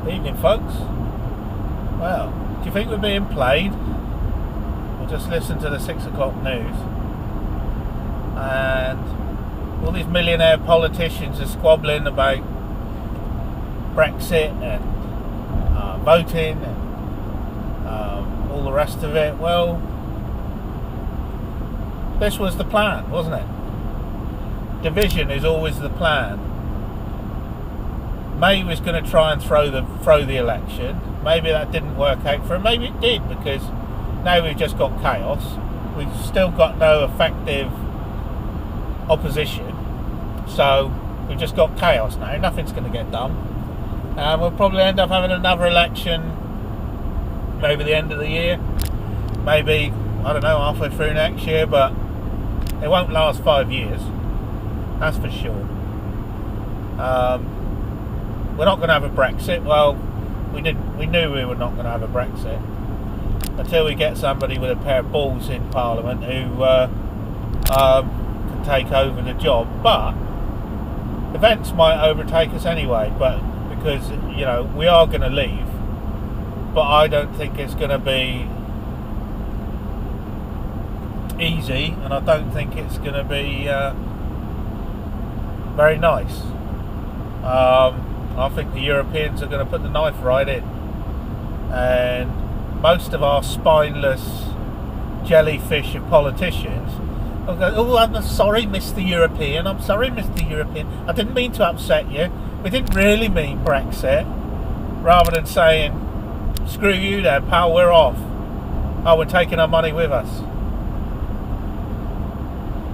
Evening, folks. Well, do you think we're being played? Or just listen to the 6 o'clock news and all these millionaire politicians are squabbling about Brexit and voting and all the rest of it. Well, this was the plan, wasn't it? Division is always the plan. May was going to try and throw the election. Maybe that didn't work out for him. Maybe it did, because now we've just got chaos. We've still got no effective opposition, so we've just got chaos now. Nothing's going to get done, and we'll probably end up having another election maybe the end of the year, maybe, I don't know, halfway through next year, but it won't last 5 years, that's for sure. We're not going to have a Brexit. Well, we knew we were not going to have a Brexit until we get somebody with a pair of balls in Parliament who can take over the job. But events might overtake us anyway. But because we are going to leave, but I don't think it's going to be easy, and I don't think it's going to be very nice. I think the Europeans are going to put the knife right in, and most of our spineless jellyfish of politicians will go, "Oh, I'm sorry, Mr. European. I'm sorry, Mr. European. I didn't mean to upset you. We didn't really mean Brexit." Rather than saying, "Screw you then, pal, we're off. Oh, we're taking our money with us."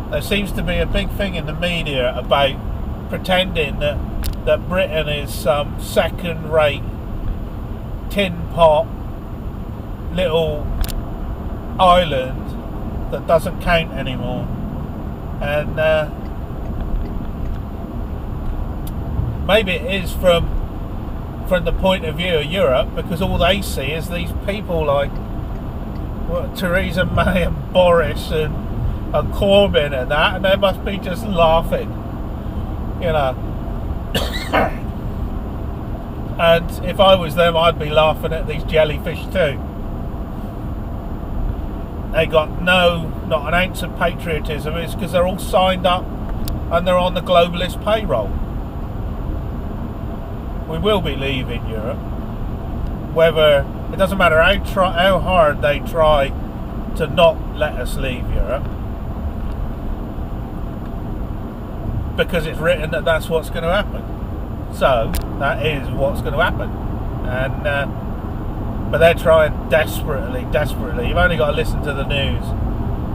There seems to be a big thing in the media about pretending that Britain is some second-rate tin pot little island that doesn't count anymore, and maybe it is from the point of view of Europe, because all they see is these people like Theresa May and Boris and Corbyn and that, and they must be just laughing, and if I was them, I'd be laughing at these jellyfish too. They got not an ounce of patriotism. It's because they're all signed up and they're on the globalist payroll. We will be leaving Europe. Whether it doesn't matter how hard they try to not let us leave Europe, because it's written that that's what's going to happen. So that is what's going to happen, and but they're trying desperately. You've only got to listen to the news.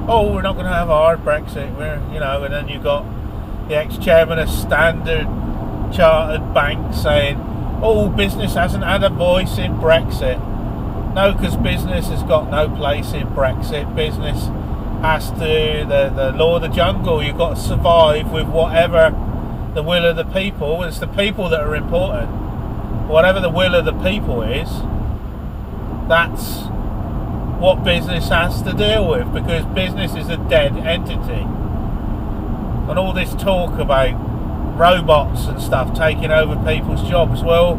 Oh, we're not going to have a hard Brexit. And then you've got the ex-chairman of Standard Chartered Bank saying, "Oh, business hasn't had a voice in Brexit." No, because business has got no place in Brexit. Business has to, the law of the jungle. You've got to survive with whatever the will of the people. It's the people that are important. Whatever the will of the people is, that's what business has to deal with, because business is a dead entity. And all this talk about robots and stuff taking over people's jobs, well,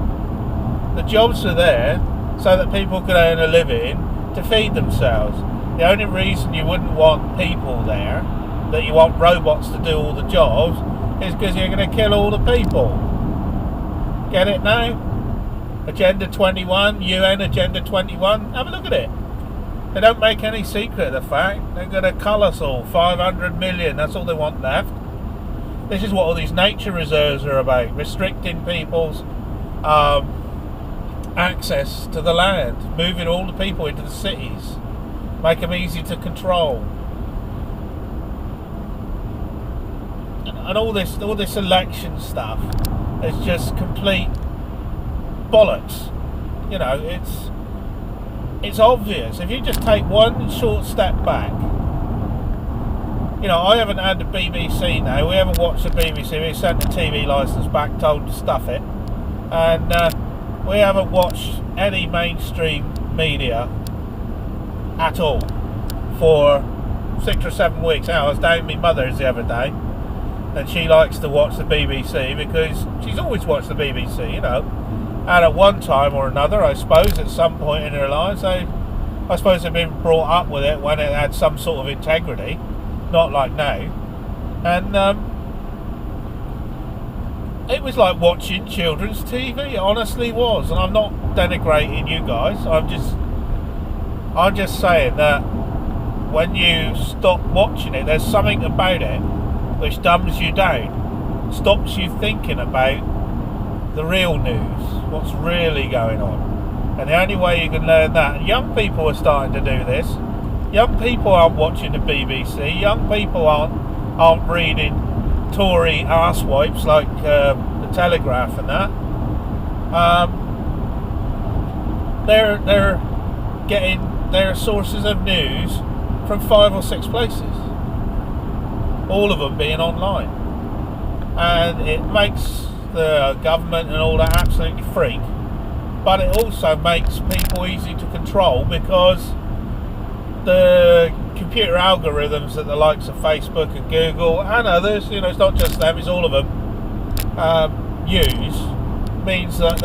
the jobs are there so that people can earn a living to feed themselves. The only reason you wouldn't want people there, that you want robots to do all the jobs, is because you're going to kill all the people. Get it now? Agenda 21, UN Agenda 21, have a look at it. They don't make any secret of the fact they're going to cull us all. 500 million, that's all they want left. This is what all these nature reserves are about, restricting people's access to the land, moving all the people into the cities, make them easy to control. And all this election stuff is just complete bollocks. It's obvious. If you just take one short step back, I haven't had the BBC now. We haven't watched the BBC. We sent the TV licence back, told to stuff it, and we haven't watched any mainstream media at all for 6 or 7 weeks now. I was down at my mother's the other day, and she likes to watch the BBC because she's always watched the BBC, And at one time or another, I suppose, at some point in their lives, they've been brought up with it when it had some sort of integrity, not like now. And it was like watching children's TV. It honestly was. And I'm not denigrating you guys. I'm just saying that when you stop watching it, there's something about it which dumbs you down, stops you thinking about the real news, what's really going on. And the only way you can learn that, and young people are starting to do this. Young people aren't watching the BBC. Young people aren't reading Tory arsewipes like the Telegraph and that. They're getting their sources of news from 5 or 6 places, all of them being online, and it makes the government and all that absolutely freak. But it also makes people easy to control, because the computer algorithms that the likes of Facebook and Google and others, it's not just them, it's all of them, use, means that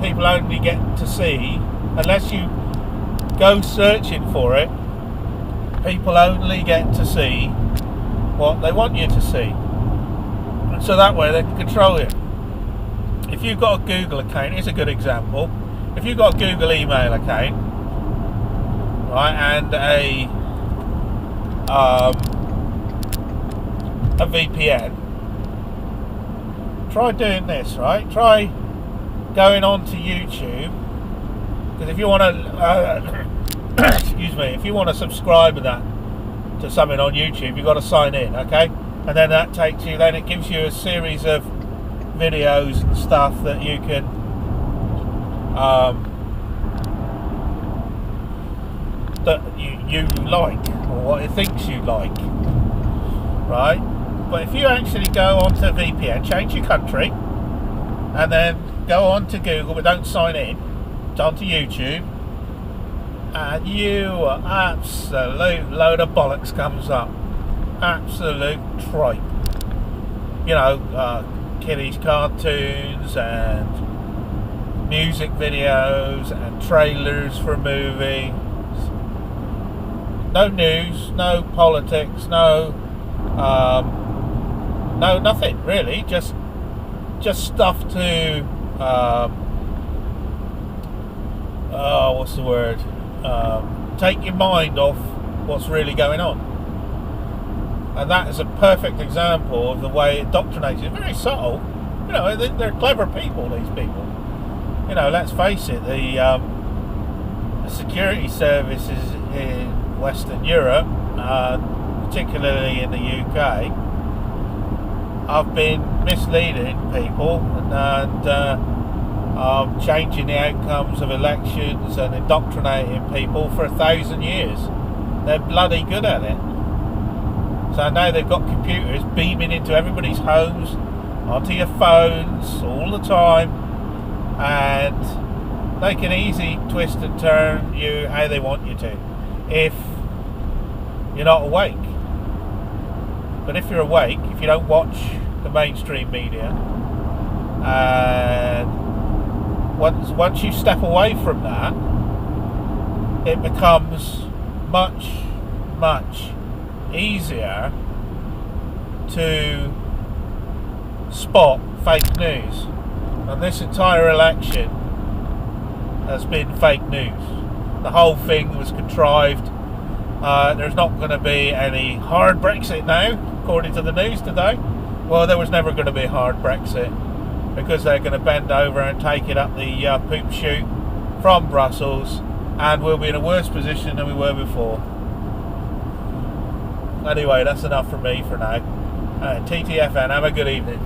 people only get to see, unless you go searching for it, people only get to see what they want you to see. And so that way they can control you. If you've got a Google account, here's a good example. If you've got a Google email account, right, and a VPN, try doing this, right? Try going on to YouTube, because if you want to, if you want to subscribe to something on YouTube, you've got to sign in, okay? And then that takes you, then it gives you a series of videos and stuff that you can that you like, or what it thinks you like, right? But if you actually go onto VPN, change your country, and then go on to Google, but don't sign in, it's onto YouTube, and absolute load of bollocks comes up, absolute tripe, kiddies cartoons and music videos and trailers for movies. No news, no politics, no nothing really. Just stuff to what's the word? Take your mind off what's really going on. And that is a perfect example of the way it indoctrinates you. Very subtle. They're clever people, these people. Let's face it, the security services in Western Europe, particularly in the UK, have been misleading people and changing the outcomes of elections and indoctrinating people for 1,000 years. They're bloody good at it. So now they've got computers beaming into everybody's homes, onto your phones all the time, and they can easily twist and turn you how they want you to, if you're not awake. But if you're awake, if you don't watch the mainstream media, and once you step away from that, it becomes much easier to spot fake news. And this entire election has been fake news. The whole thing was contrived. There's not going to be any hard Brexit now, according to the news today. Well, there was never going to be a hard Brexit, because they're going to bend over and take it up the poop chute from Brussels, and we'll be in a worse position than we were before. Anyway, that's enough from me for now. TTFN, have a good evening.